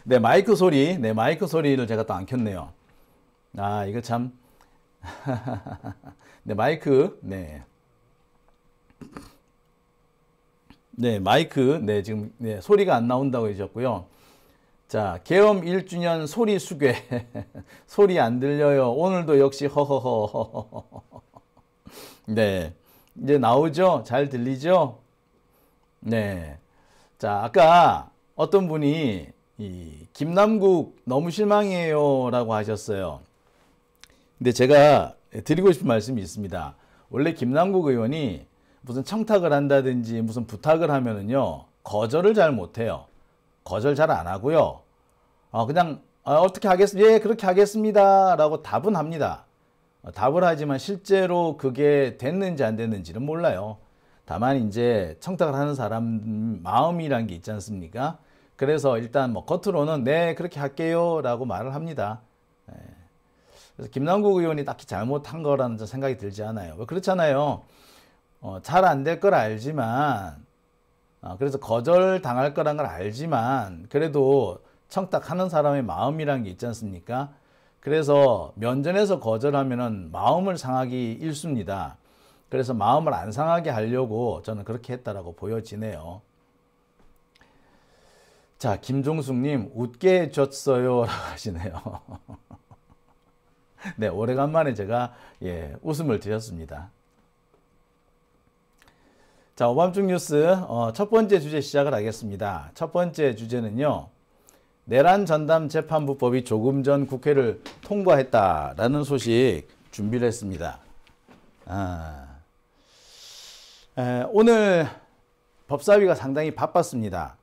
네, 마이크 소리. 네, 마이크 소리를 제가 또 안 켰네요. 아, 이거 참. 네, 마이크. 네. 네, 마이크. 네, 지금 네, 소리가 안 나온다고 해주셨고요. 자, 계엄 1주년 소리 수괴. 소리 안 들려요. 오늘도 역시 허허허. 네. 이제 나오죠? 잘 들리죠? 네. 자, 아까 어떤 분이 이 김남국 너무 실망해요 라고 하셨어요. 근데 제가 드리고 싶은 말씀이 있습니다. 원래 김남국 의원이 무슨 청탁을 한다든지 무슨 부탁을 하면은요, 거절을 잘 못해요. 거절 잘 안 하고요. 그냥 어떻게 하겠습니다. 예, 그렇게 하겠습니다. 라고 답은 합니다. 답을 하지만 실제로 그게 됐는지 안 됐는지는 몰라요. 다만 이제 청탁을 하는 사람 마음이란 게 있지 않습니까? 그래서 일단 뭐 겉으로는 네, 그렇게 할게요. 라고 말을 합니다. 그래서 김남국 의원이 딱히 잘못한 거라는 생각이 들지 않아요. 왜 그렇잖아요. 잘 안 될 걸 알지만, 그래서 거절 당할 거란 걸 알지만, 그래도 청탁하는 사람의 마음이란 게 있지 않습니까? 그래서 면전에서 거절하면은 마음을 상하기 일쑤입니다. 그래서 마음을 안 상하게 하려고 저는 그렇게 했다라고 보여지네요. 자, 김종숙님, 웃게 해줬어요. 라고 하시네요. 네, 오래간만에 제가, 웃음을 드렸습니다. 자, 오밤중 뉴스, 첫 번째 주제 시작을 하겠습니다. 첫 번째 주제는요, 내란 전담 재판부법이 조금 전 국회를 통과했다라는 소식 준비를 했습니다. 오늘 법사위가 상당히 바빴습니다.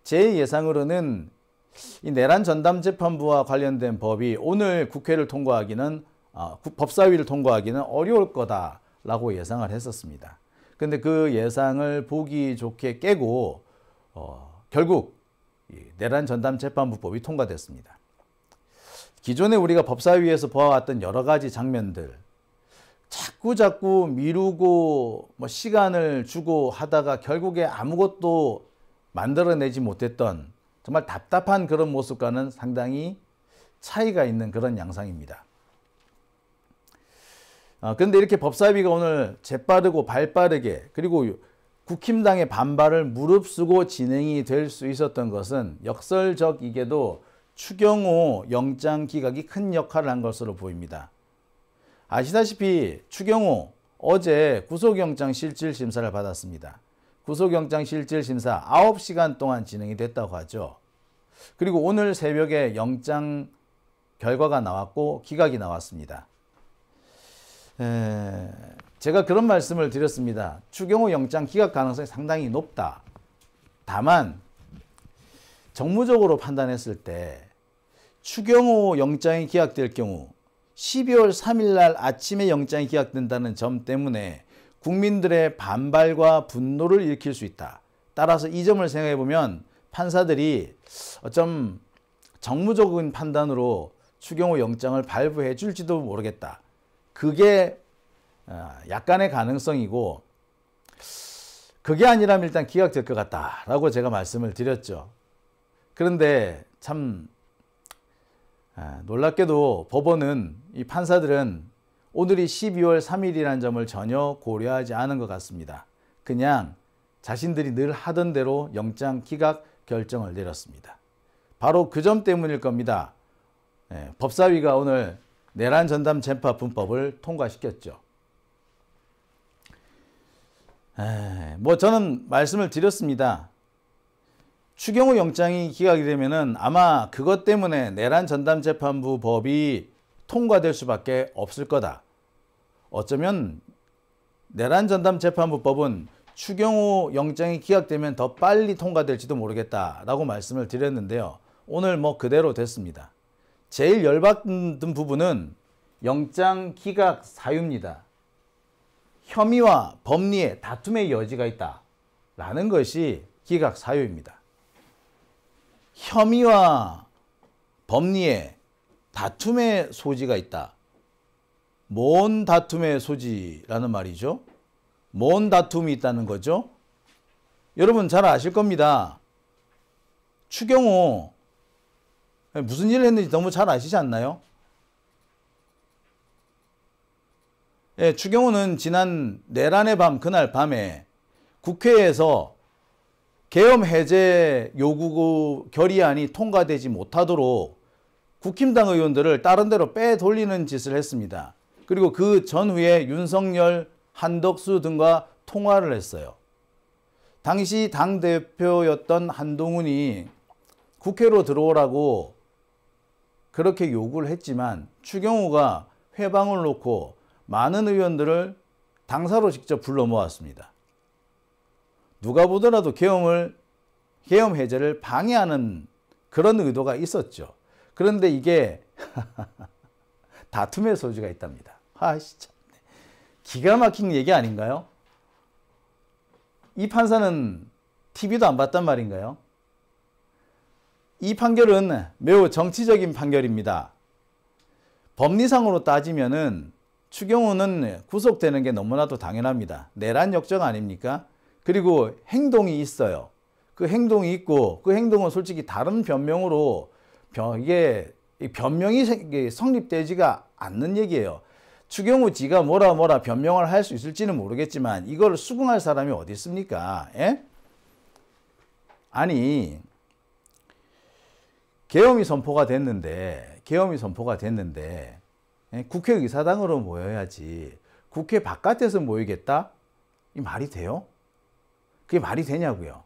제 예상으로는 이 내란 전담 재판부와 관련된 법이 오늘 국회를 통과하기는 법사위를 통과하기는 어려울 거다라고 예상을 했었습니다. 근데 그 예상을 보기 좋게 깨고 결국 내란 전담 재판부법이 통과됐습니다. 기존에 우리가 법사위에서 보아왔던 여러 가지 장면들, 자꾸 미루고 뭐 시간을 주고 하다가 결국에 아무것도 만들어내지 못했던 정말 답답한 그런 모습과는 상당히 차이가 있는 그런 양상입니다. 그런데 이렇게 법사위가 오늘 재빠르고 발빠르게, 그리고 국힘당의 반발을 무릅쓰고 진행이 될 수 있었던 것은 역설적이게도 추경호 영장 기각이 큰 역할을 한 것으로 보입니다. 아시다시피 추경호 어제 구속영장 실질심사를 받았습니다. 구속영장 실질심사 9시간 동안 진행이 됐다고 하죠. 그리고 오늘 새벽에 영장 결과가 나왔고 기각이 나왔습니다. 제가 그런 말씀을 드렸습니다. 추경호 영장 기각 가능성이 상당히 높다. 다만 정무적으로 판단했을 때 추경호 영장이 기각될 경우 12월 3일 날 아침에 영장이 기각된다는 점 때문에 국민들의 반발과 분노를 일으킬 수 있다. 따라서 이 점을 생각해 보면 판사들이 어쩜 정무적인 판단으로 추경호 영장을 발부해 줄지도 모르겠다. 그게 약간의 가능성이고, 그게 아니라면 일단 기각될 것 같다라고 제가 말씀을 드렸죠. 그런데 참 놀랍게도 법원은, 이 판사들은 오늘이 12월 3일이라는 점을 전혀 고려하지 않은 것 같습니다. 그냥 자신들이 늘 하던 대로 영장 기각 결정을 내렸습니다. 바로 그 점 때문일 겁니다. 법사위가 오늘 내란 전담 재판부법을 통과시켰죠. 뭐 저는 말씀을 드렸습니다. 추경호 영장이 기각이 되면은 아마 그것 때문에 내란 전담 재판부 법이 통과될 수밖에 없을 거다. 어쩌면 내란 전담 재판부법은 추경호 영장이 기각되면 더 빨리 통과될지도 모르겠다라고 말씀을 드렸는데요. 오늘 뭐 그대로 됐습니다. 제일 열받는 부분은 영장 기각 사유입니다. 혐의와 법리의 다툼의 여지가 있다라는 것이 기각 사유입니다. 혐의와 법리에 다툼의 소지가 있다. 뭔 다툼의 소지라는 말이죠? 뭔 다툼이 있다는 거죠? 여러분 잘 아실 겁니다. 추경호 무슨 일을 했는지 너무 잘 아시지 않나요? 예, 추경호는 지난 내란의 밤 그날 밤에 국회에서 계엄 해제 요구 결의안이 통과되지 못하도록 국힘당 의원들을 다른 데로 빼돌리는 짓을 했습니다. 그리고 그 전후에 윤석열, 한덕수 등과 통화를 했어요. 당시 당대표였던 한동훈이 국회로 들어오라고 그렇게 요구를 했지만 추경호가 회방을 놓고 많은 의원들을 당사로 직접 불러 모았습니다. 누가 보더라도 계엄 해제를 방해하는 그런 의도가 있었죠. 그런데 이게 다툼의 소지가 있답니다. 참. 기가 막힌 얘기 아닌가요? 이 판사는 TV도 안 봤단 말인가요? 이 판결은 매우 정치적인 판결입니다. 법리상으로 따지면은 추경호는 구속되는 게 너무나도 당연합니다. 내란 역적 아닙니까? 그리고 행동이 있어요. 그 행동이 있고 그 행동은 솔직히 다른 변명으로 이게 변명이 성립되지가 않는 얘기예요. 추경호 지가 뭐라 변명을 할 수 있을지는 모르겠지만 이걸 수긍할 사람이 어디 있습니까? 예? 아니 계엄이 선포가 됐는데 국회의사당으로 모여야지 국회 바깥에서 모이겠다? 이 말이 돼요? 그게 말이 되냐고요.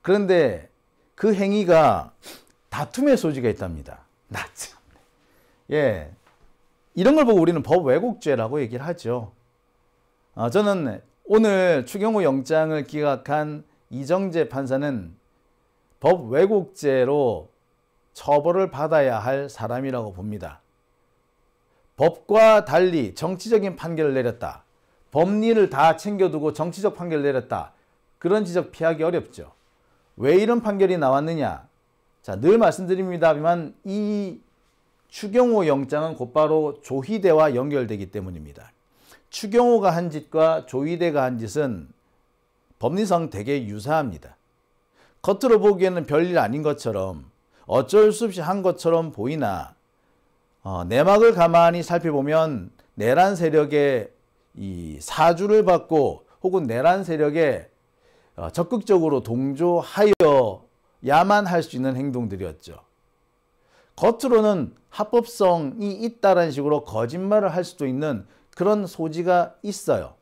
그런데 그 행위가 다툼의 소지가 있답니다. 나 참. 예. 이런 걸 보고 우리는 법 왜곡죄라고 얘기를 하죠. 저는 오늘 추경호 영장을 기각한 이정재 판사는 법 왜곡죄로 처벌을 받아야 할 사람이라고 봅니다. 법과 달리 정치적인 판결을 내렸다. 법리를 다 챙겨두고 정치적 판결을 내렸다. 그런 지적 피하기 어렵죠. 왜 이런 판결이 나왔느냐? 자, 늘 말씀드립니다만 이 추경호 영장은 곧바로 조희대와 연결되기 때문입니다. 추경호가 한 짓과 조희대가 한 짓은 법리상 되게 유사합니다. 겉으로 보기에는 별일 아닌 것처럼 어쩔 수 없이 한 것처럼 보이나 내막을 가만히 살펴보면 내란 세력의 이 사주를 받고 혹은 내란 세력에 적극적으로 동조하여야만 할 수 있는 행동들이었죠. 겉으로는 합법성이 있다는 식으로 거짓말을 할 수도 있는 그런 소지가 있어요.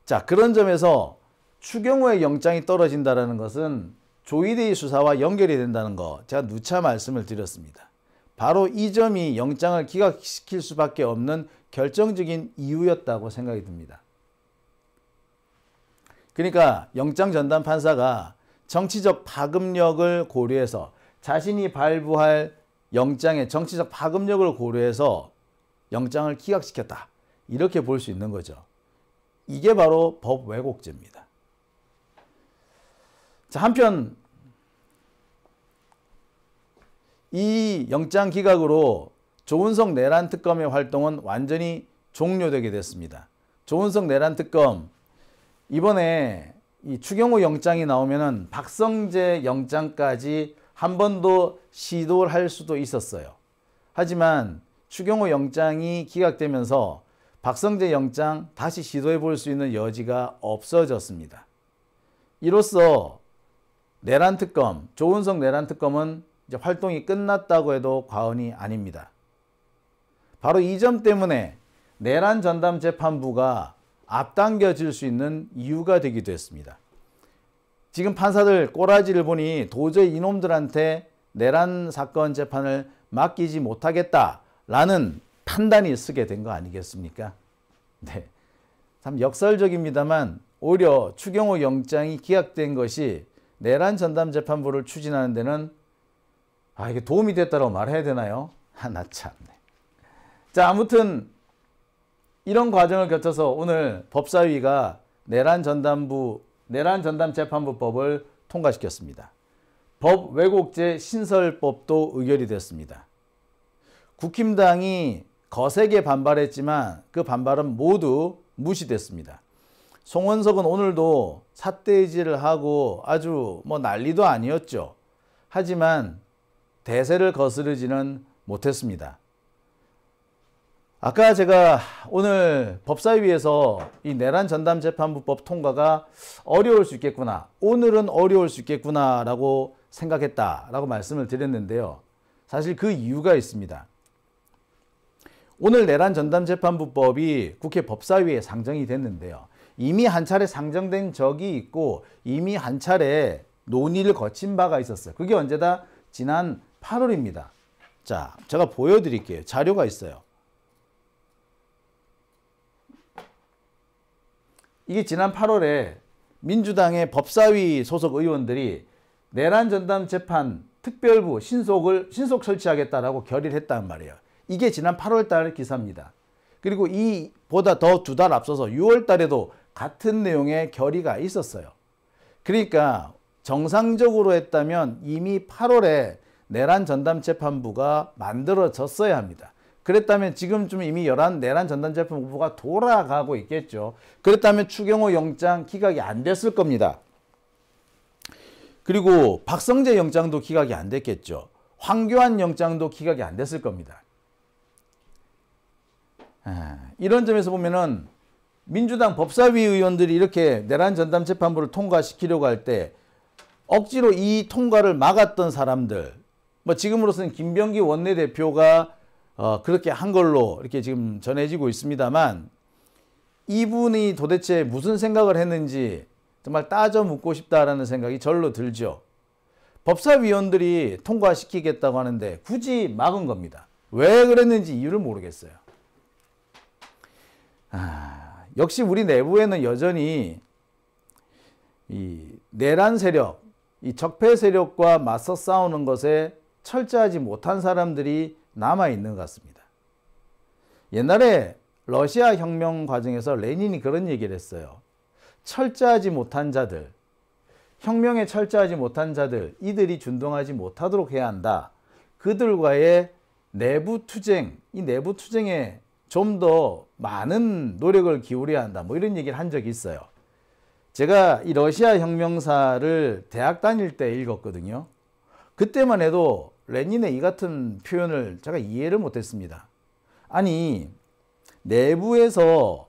자, 그런 점에서 추경호의 영장이 떨어진다는 것은 조희대의 수사와 연결이 된다는 거 제가 누차 말씀을 드렸습니다. 바로 이 점이 영장을 기각시킬 수밖에 없는 결정적인 이유였다고 생각이 듭니다. 그러니까 영장 전담 판사가 정치적 파급력을 고려해서 자신이 발부할 영장의 정치적 파급력을 고려해서 영장을 기각시켰다. 이렇게 볼 수 있는 거죠. 이게 바로 법 왜곡죄입니다. 자, 한편 이 영장 기각으로 조은석 내란 특검의 활동은 완전히 종료되게 됐습니다. 조은석 내란 특검 이번에 이 추경호 영장이 나오면은 박성재 영장까지 한 번 더 시도를 할 수도 있었어요. 하지만 추경호 영장이 기각되면서 박성재 영장 다시 시도해 볼 수 있는 여지가 없어졌습니다. 이로써 내란 특검, 조은석 내란 특검은 이제 활동이 끝났다고 해도 과언이 아닙니다. 바로 이 점 때문에 내란 전담 재판부가 앞당겨질 수 있는 이유가 되기도 했습니다. 지금 판사들 꼬라지를 보니 도저히 이놈들한테 내란 사건 재판을 맡기지 못하겠다라는 판단이 서게 된 거 아니겠습니까? 네, 참 역설적입니다만 오히려 추경호 영장이 기각된 것이 내란 전담 재판부를 추진하는 데는 이게 도움이 됐다고 말해야 되나요? 나 참네. 자, 아무튼 이런 과정을 거쳐서 오늘 법사위가 내란 전담 재판부법을 통과시켰습니다. 법 왜곡죄 신설법도 의결이 됐습니다. 국힘당이 거세게 반발했지만 그 반발은 모두 무시됐습니다. 송원석은 오늘도 삿대질을 하고 아주 난리도 아니었죠. 하지만 대세를 거스르지는 못했습니다. 아까 제가 오늘 법사위에서 이 내란 전담 재판부법 통과가 어려울 수 있겠구나, 오늘은 어려울 수 있겠구나 라고 생각했다라고 말씀을 드렸는데요. 사실 그 이유가 있습니다. 오늘 내란 전담 재판부법이 국회 법사위에 상정이 됐는데요. 이미 한 차례 상정된 적이 있고 이미 한 차례 논의를 거친 바가 있었어요. 그게 언제다? 지난 8월입니다. 자, 제가 보여드릴게요. 자료가 있어요. 이게 지난 8월에 민주당의 법사위 소속 의원들이 내란 전담 재판 특별부 신속 설치하겠다라고 결의를 했단 말이에요. 이게 지난 8월 달 기사입니다. 그리고 이보다 더 2달 앞서서 6월 달에도 같은 내용의 결의가 있었어요. 그러니까 정상적으로 했다면 이미 8월에 내란 전담 재판부가 만들어졌어야 합니다. 그랬다면 지금쯤 이미 내란 전담 재판부가 돌아가고 있겠죠. 그랬다면 추경호 영장 기각이 안 됐을 겁니다. 그리고 박성재 영장도 기각이 안 됐겠죠. 황교안 영장도 기각이 안 됐을 겁니다. 이런 점에서 보면은 민주당 법사위 의원들이 이렇게 내란 전담 재판부를 통과시키려고 할 때 억지로 이 통과를 막았던 사람들, 뭐 지금으로서는 김병기 원내대표가 그렇게 한 걸로 이렇게 지금 전해지고 있습니다만, 이분이 도대체 무슨 생각을 했는지 정말 따져 묻고 싶다라는 생각이 절로 들죠. 법사위원들이 통과시키겠다고 하는데 굳이 막은 겁니다. 왜 그랬는지 이유를 모르겠어요. 역시 우리 내부에는 여전히 이 내란 세력, 이 적폐 세력과 맞서 싸우는 것에 철저하지 못한 사람들이 남아있는 것 같습니다. 옛날에 러시아 혁명 과정에서 레닌이 그런 얘기를 했어요. 철저하지 못한 자들, 혁명에 철저하지 못한 자들, 이들이 준동하지 못하도록 해야 한다. 그들과의 내부 투쟁, 이 내부 투쟁에 좀 더 많은 노력을 기울여야 한다. 뭐 이런 얘기를 한 적이 있어요. 제가 이 러시아 혁명사를 대학 다닐 때 읽었거든요. 그때만 해도 레닌의 이 같은 표현을 제가 이해를 못했습니다. 아니, 내부에서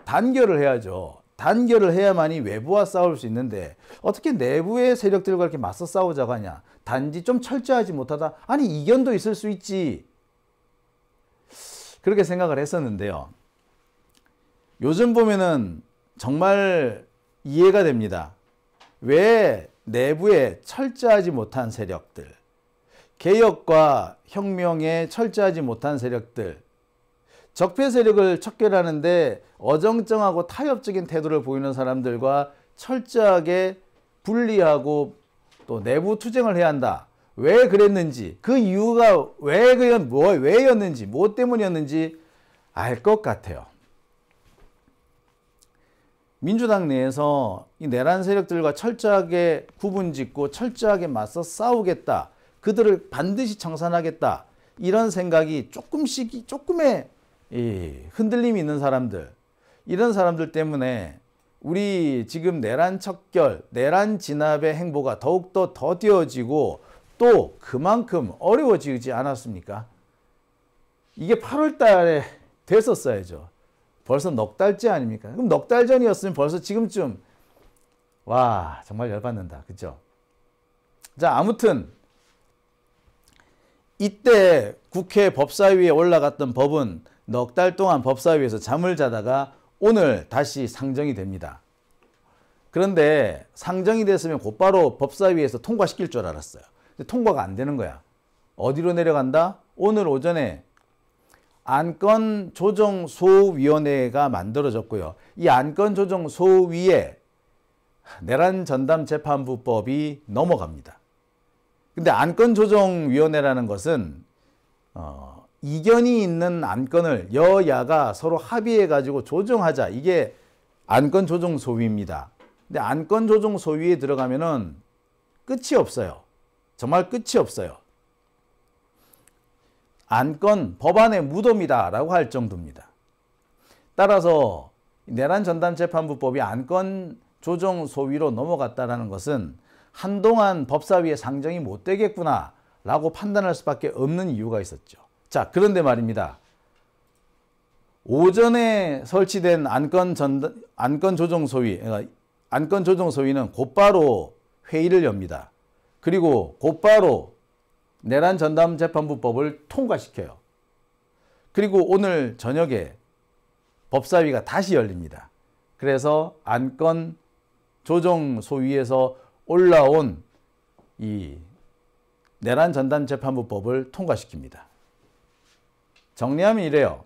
단결을 해야죠. 단결을 해야만이 외부와 싸울 수 있는데 어떻게 내부의 세력들과 이렇게 맞서 싸우자고 하냐. 단지 좀 철저하지 못하다. 아니, 이견도 있을 수 있지. 그렇게 생각을 했었는데요. 요즘 보면은 정말 이해가 됩니다. 왜 내부에 철저하지 못한 세력들, 개혁과 혁명에 철저하지 못한 세력들, 적폐 세력을 척결하는데 어정쩡하고 타협적인 태도를 보이는 사람들과 철저하게 분리하고 또 내부 투쟁을 해야 한다. 왜 그랬는지, 그 이유가 왜였는지, 무엇 때문이었는지 알 것 같아요. 민주당 내에서 이 내란 세력들과 철저하게 구분짓고 철저하게 맞서 싸우겠다. 그들을 반드시 청산하겠다. 이런 생각이 조금의 흔들림이 있는 사람들, 이런 사람들 때문에 우리 지금 내란 척결, 내란 진압의 행보가 더욱더 더뎌지고 또 그만큼 어려워지지 않았습니까? 이게 8월 달에 됐었어야죠. 벌써 넉 달째 아닙니까? 그럼 넉 달 전이었으면 벌써 지금쯤, 와, 정말 열받는다. 그죠? 자, 아무튼 이때 국회 법사위에 올라갔던 법은 넉 달 동안 법사위에서 잠을 자다가 오늘 다시 상정이 됩니다. 그런데 상정이 됐으면 곧바로 법사위에서 통과시킬 줄 알았어요. 근데 통과가 안 되는 거야. 어디로 내려간다? 오늘 오전에 안건조정소위원회가 만들어졌고요. 이 안건조정소위에 내란 전담 재판부법이 넘어갑니다. 근데 안건조정위원회라는 것은 이견이 있는 안건을 여야가 서로 합의해가지고 조정하자. 이게 안건조정소위입니다. 근데 안건조정소위에 들어가면은 끝이 없어요. 정말 끝이 없어요. 안건 법안의 무덤이다 라고 할 정도입니다. 따라서 내란 전담 재판부법이 안건조정소위로 넘어갔다는 것은 한동안 법사위에 상정이 못 되겠구나 라고 판단할 수밖에 없는 이유가 있었죠. 자, 그런데 말입니다. 오전에 설치된 안건조정소위는 곧바로 회의를 엽니다. 그리고 곧바로 내란 전담재판부법을 통과시켜요. 그리고 오늘 저녁에 법사위가 다시 열립니다. 그래서 안건조정소위에서 올라온 이 내란 전담재판부법을 통과시킵니다. 정리하면 이래요.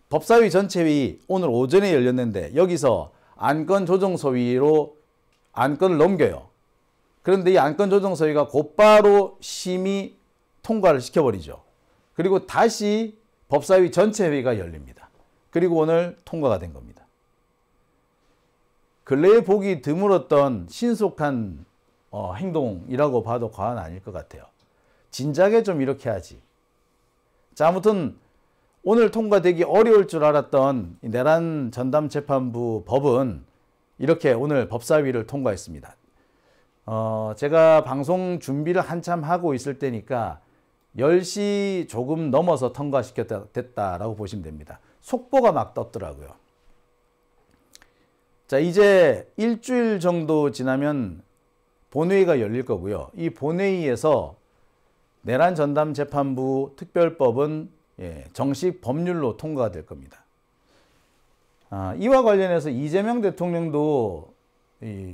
법사위 전체회의 오늘 오전에 열렸는데 여기서 안건조정소위로 안건을 넘겨요. 그런데 이 안건조정소위가 곧바로 심의 통과를 시켜버리죠. 그리고 다시 법사위 전체회의가 열립니다. 그리고 오늘 통과가 된 겁니다. 근래에 보기 드물었던 신속한 행동이라고 봐도 과언 아닐 것 같아요. 진작에 좀 이렇게 하지. 자, 아무튼 오늘 통과되기 어려울 줄 알았던 내란 전담재판부 법은 이렇게 오늘 법사위를 통과했습니다. 제가 방송 준비를 한참 하고 있을 때니까 10시 조금 넘어서 통과됐다라고 보시면 됩니다. 속보가 막 떴더라고요. 자, 이제 일주일 정도 지나면 본회의가 열릴 거고요. 이 본회의에서 내란 전담재판부 특별법은 정식 법률로 통과가 될 겁니다. 이와 관련해서 이재명 대통령도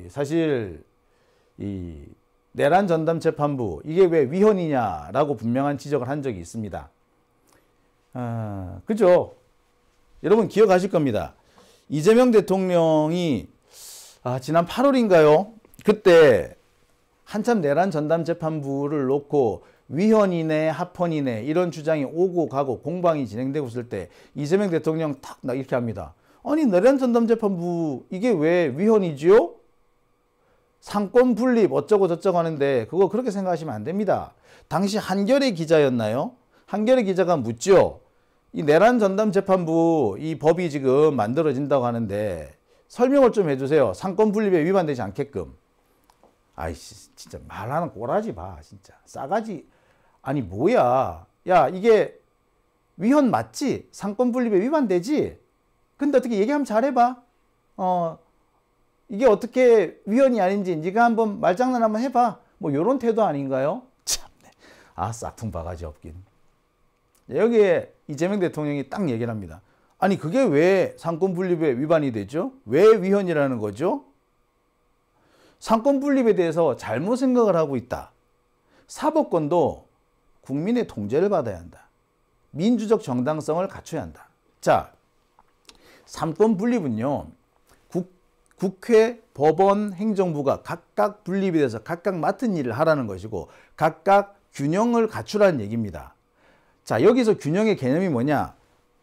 사실 이 내란 전담재판부 이게 왜 위헌이냐라고 분명한 지적을 한 적이 있습니다. 그죠? 여러분 기억하실 겁니다. 이재명 대통령이 지난 8월인가요? 그때 한참 내란 전담재판부를 놓고 위헌이네 합헌이네 이런 주장이 오고 가고 공방이 진행되고 있을 때 이재명 대통령 탁 이렇게 합니다. 아니 내란 전담재판부 이게 왜 위헌이지요? 상권 분립 어쩌고 저쩌고 하는데 그거 그렇게 생각하시면 안 됩니다. 당시 한겨레 기자였나요? 한겨레 기자가 묻죠. 이 내란 전담재판부 이 법이 지금 만들어진다고 하는데 설명을 좀 해주세요. 상권 분립에 위반되지 않게끔. 아이씨 진짜 말하는 꼬라지 봐 진짜 싸가지. 아니 뭐야 야 이게 위헌 맞지? 상권 분립에 위반되지? 근데 어떻게 얘기하면 잘해봐. 이게 어떻게 위헌이 아닌지 네가 한번 말장난 한번 해봐. 뭐 요런 태도 아닌가요? 참네. 싹퉁 바가지 없긴. 여기에 이재명 대통령이 딱 얘기를 합니다. 아니 그게 왜 상권 분립에 위반이 되죠? 왜 위헌이라는 거죠? 상권 분립에 대해서 잘못 생각을 하고 있다. 사법권도 국민의 통제를 받아야 한다. 민주적 정당성을 갖춰야 한다. 자, 상권 분립은요. 국회, 법원, 행정부가 각각 분립이 돼서 각각 맡은 일을 하라는 것이고 각각 균형을 갖추라는 얘기입니다. 자, 여기서 균형의 개념이 뭐냐?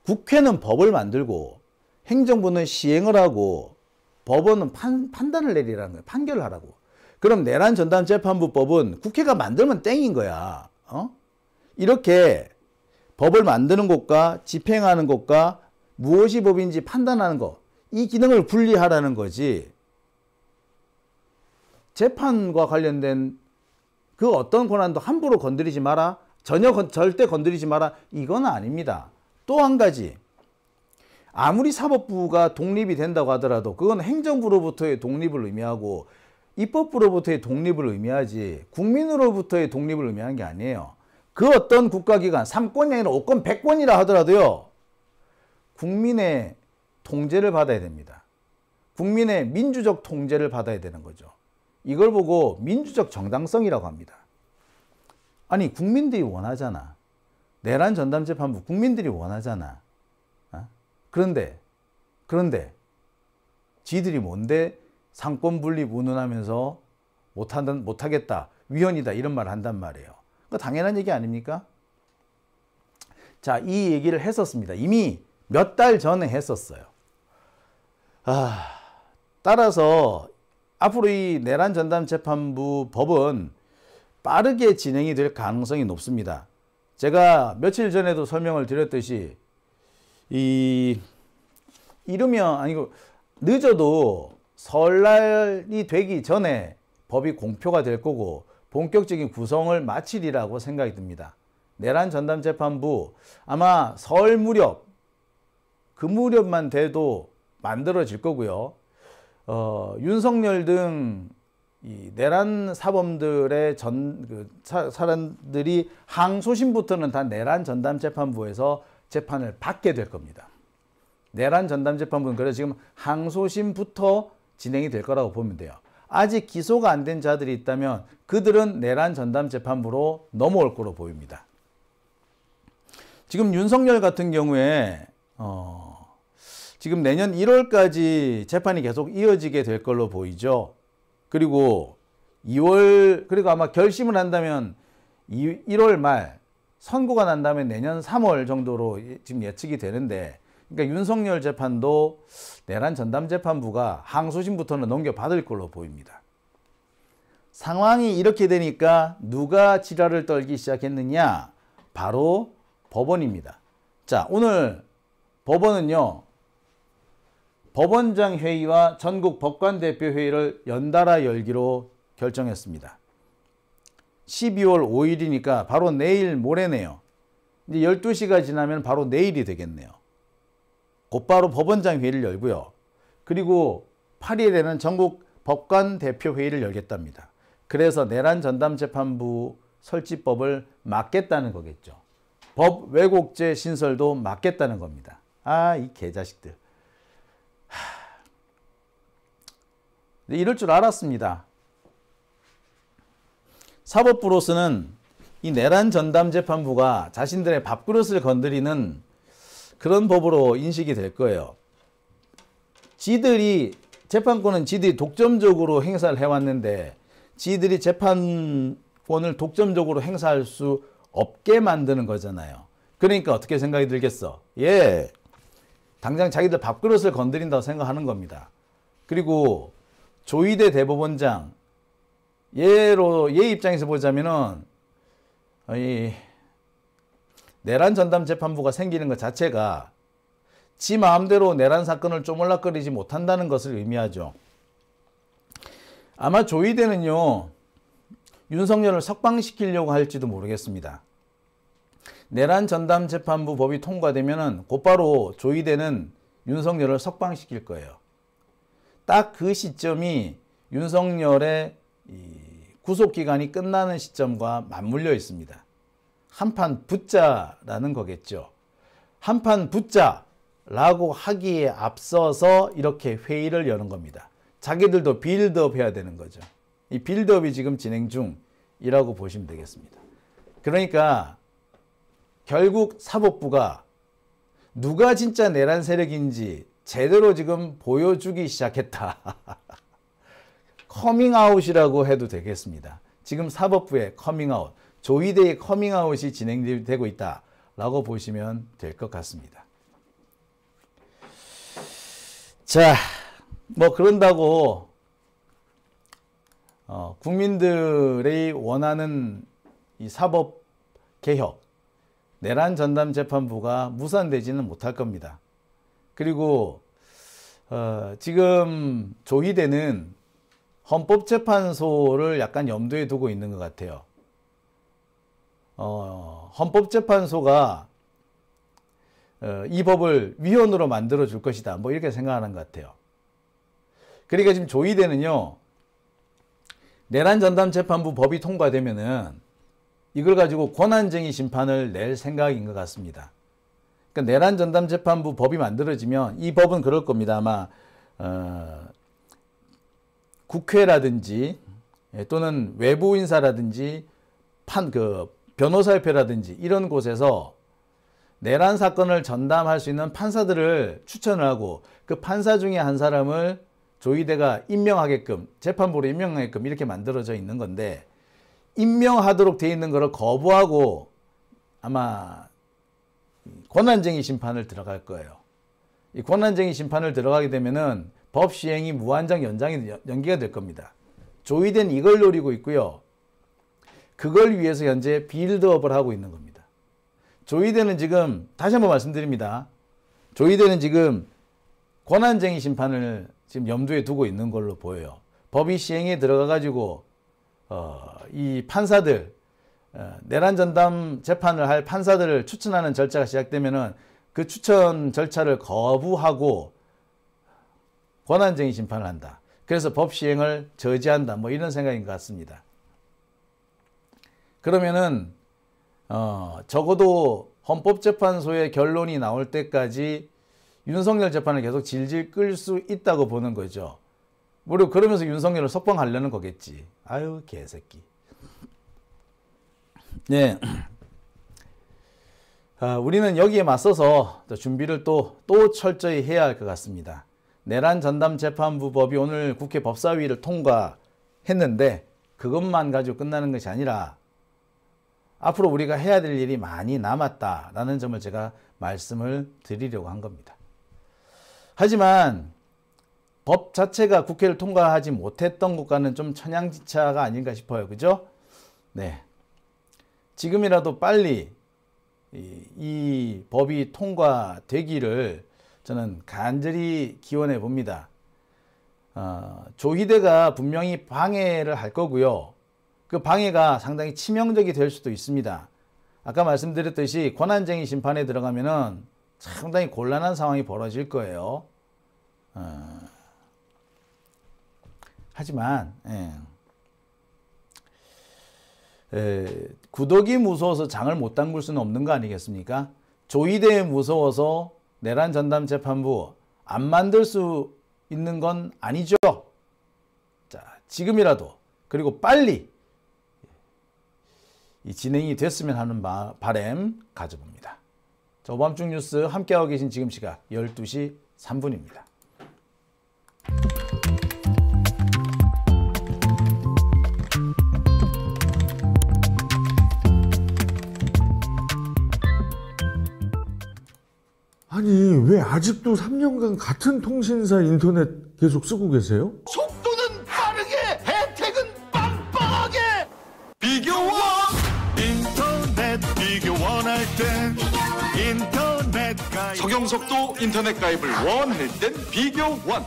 국회는 법을 만들고 행정부는 시행을 하고 법원은 판단을 내리라는 거예요. 판결을 하라고. 그럼 내란 전담재판부법은 국회가 만들면 땡인 거야. 이렇게 법을 만드는 것과 집행하는 것과 무엇이 법인지 판단하는 것, 이 기능을 분리하라는 거지. 재판과 관련된 그 어떤 권한도 함부로 건드리지 마라. 절대 건드리지 마라. 이건 아닙니다. 또 한 가지. 아무리 사법부가 독립이 된다고 하더라도 그건 행정부로부터의 독립을 의미하고 입법부로부터의 독립을 의미하지 국민으로부터의 독립을 의미하는 게 아니에요. 그 어떤 국가기관 3권이 아니라 5권 100권이라 하더라도요. 국민의 통제를 받아야 됩니다. 국민의 민주적 통제를 받아야 되는 거죠. 이걸 보고 민주적 정당성이라고 합니다. 아니 국민들이 원하잖아. 내란 전담재판부 국민들이 원하잖아. 그런데 지들이 뭔데 상권 분립 운운하면서 못하겠다, 위헌이다 이런 말을 한단 말이에요. 그거 당연한 얘기 아닙니까? 자, 이 얘기를 했었습니다. 이미 몇 달 전에 했었어요. 따라서 앞으로 이 내란 전담재판부 법은 빠르게 진행이 될 가능성이 높습니다. 제가 며칠 전에도 설명을 드렸듯이 이르면 아니고 늦어도 설날이 되기 전에 법이 공표가 될 거고 본격적인 구성을 마치리라고 생각이 듭니다. 내란 전담재판부 아마 설 무렵, 그 무렵만 돼도 만들어질 거고요. 윤석열 등 이 내란 사범들의 사람들이 항소심부터는 다 내란 전담재판부에서 재판을 받게 될 겁니다. 내란 전담재판부는 그래서 지금 항소심부터 진행이 될 거라고 보면 돼요. 아직 기소가 안 된 자들이 있다면 그들은 내란 전담재판부로 넘어올 거로 보입니다. 지금 윤석열 같은 경우에 지금 내년 1월까지 재판이 계속 이어지게 될 걸로 보이죠. 그리고 2월, 그리고 아마 결심을 한다면 1월 말, 선고가 난다면 내년 3월 정도로 지금 예측이 되는데, 그러니까 윤석열 재판도 내란 전담재판부가 항소심부터는 넘겨받을 걸로 보입니다. 상황이 이렇게 되니까 누가 지랄을 떨기 시작했느냐? 바로 법원입니다. 자, 오늘 법원은요, 법원장 회의와 전국 법관대표 회의를 연달아 열기로 결정했습니다. 12월 5일이니까 바로 내일 모레네요. 이제 12시가 지나면 바로 내일이 되겠네요. 곧바로 법원장 회의를 열고요. 그리고 8일에는 전국 법관대표 회의를 열겠답니다. 그래서 내란 전담재판부 설치법을 막겠다는 거겠죠. 법 왜곡죄 신설도 막겠다는 겁니다. 아, 이 개자식들. 이럴 줄 알았습니다. 사법부로서는 이 내란 전담재판부가 자신들의 밥그릇을 건드리는 그런 법으로 인식이 될 거예요. 재판권은 지들이 독점적으로 행사를 해왔는데 지들이 재판권을 독점적으로 행사할 수 없게 만드는 거잖아요. 그러니까 어떻게 생각이 들겠어? 예, 당장 자기들 밥그릇을 건드린다고 생각하는 겁니다. 그리고 조희대 대법원장, 얘 입장에서 보자면은 이 내란 전담 재판부가 생기는 것 자체가 지 마음대로 내란 사건을 쪼물락거리지 못한다는 것을 의미하죠. 아마 조희대는요, 윤석열을 석방시키려고 할지도 모르겠습니다. 내란 전담 재판부 법이 통과되면은 곧바로 조희대는 윤석열을 석방시킬 거예요. 딱 그 시점이 윤석열의 구속기간이 끝나는 시점과 맞물려 있습니다. 한판 붙자라는 거겠죠. 한판 붙자라고 하기에 앞서서 이렇게 회의를 여는 겁니다. 자기들도 빌드업 해야 되는 거죠. 이 빌드업이 지금 진행 중이라고 보시면 되겠습니다. 그러니까 결국 사법부가 누가 진짜 내란 세력인지 제대로 지금 보여주기 시작했다. 커밍아웃이라고 해도 되겠습니다. 지금 사법부의 커밍아웃, 조희대의 커밍아웃이 진행되고 있다라고 보시면 될 것 같습니다. 자, 뭐 그런다고 국민들이 원하는 이 사법 개혁, 내란 전담 재판부가 무산되지는 못할 겁니다. 그리고 지금 조희대는 헌법재판소를 약간 염두에 두고 있는 것 같아요. 헌법재판소가 이 법을 위헌으로 만들어 줄 것이다, 뭐 이렇게 생각하는 것 같아요. 그러니까 지금 조희대는요, 내란 전담 재판부 법이 통과되면은 이걸 가지고 권한쟁의 심판을 낼 생각인 것 같습니다. 그러니까 내란 전담 재판부 법이 만들어지면 이 법은 그럴 겁니다. 아마 국회라든지 또는 외부 인사라든지 변호사협회라든지 이런 곳에서 내란 사건을 전담할 수 있는 판사들을 추천을 하고 그 판사 중에 한 사람을 조희대가 임명하게끔, 재판부로 임명하게끔 이렇게 만들어져 있는 건데, 임명하도록 돼 있는 것을 거부하고 아마 권한쟁의 심판을 들어갈 거예요. 이 권한쟁의 심판을 들어가게 되면은 법 시행이 무한정 연기가 될 겁니다. 조희대는 이걸 노리고 있고요. 그걸 위해서 현재 빌드업을 하고 있는 겁니다. 조희대는 지금, 다시 한번 말씀드립니다. 조희대는 지금 권한쟁의 심판을 지금 염두에 두고 있는 걸로 보여요. 법이 시행에 들어가 가지고 이 판사들, 내란 전담 재판을 할 판사들을 추천하는 절차가 시작되면은 그 추천 절차를 거부하고 권한쟁의 심판을 한다. 그래서 법 시행을 저지한다. 뭐 이런 생각인 것 같습니다. 그러면은 적어도 헌법재판소의 결론이 나올 때까지 윤석열 재판을 계속 질질 끌 수 있다고 보는 거죠. 무려 그러면서 윤석열을 석방하려는 거겠지. 아유 개새끼. 네. 우리는 여기에 맞서서 준비를 또 철저히 해야 할 것 같습니다. 내란 전담 재판부 법이 오늘 국회 법사위를 통과했는데 그것만 가지고 끝나는 것이 아니라 앞으로 우리가 해야 될 일이 많이 남았다라는 점을 제가 말씀을 드리려고 한 겁니다. 하지만 법 자체가 국회를 통과하지 못했던 것과는 좀 천양지차가 아닌가 싶어요. 그죠? 네. 지금이라도 빨리 이 법이 통과되기를 저는 간절히 기원해 봅니다. 조희대가 분명히 방해를 할 거고요. 그 방해가 상당히 치명적이 될 수도 있습니다. 아까 말씀드렸듯이 권한쟁의 심판에 들어가면은 상당히 곤란한 상황이 벌어질 거예요. 하지만 구더기 무서워서 장을 못 담글 수는 없는 거 아니겠습니까? 조희대 무서워서 내란 전담 재판부 안 만들 수 있는 건 아니죠. 자, 지금이라도 그리고 빨리 이 진행이 됐으면 하는 바람 가져봅니다. 자, 오밤중 뉴스 함께하고 계신 지금 시각 12시 3분입니다. 아니 왜 아직도 3년간 같은 통신사 인터넷 계속 쓰고 계세요? 속도는 빠르게 혜택은 빵빵하게 비교원 인터넷 비교 원할 땐 인터넷 가입 적용속도 인터넷 가입을 원할 땐 비교원.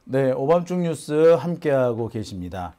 네, 오밤중 뉴스 함께하고 계십니다.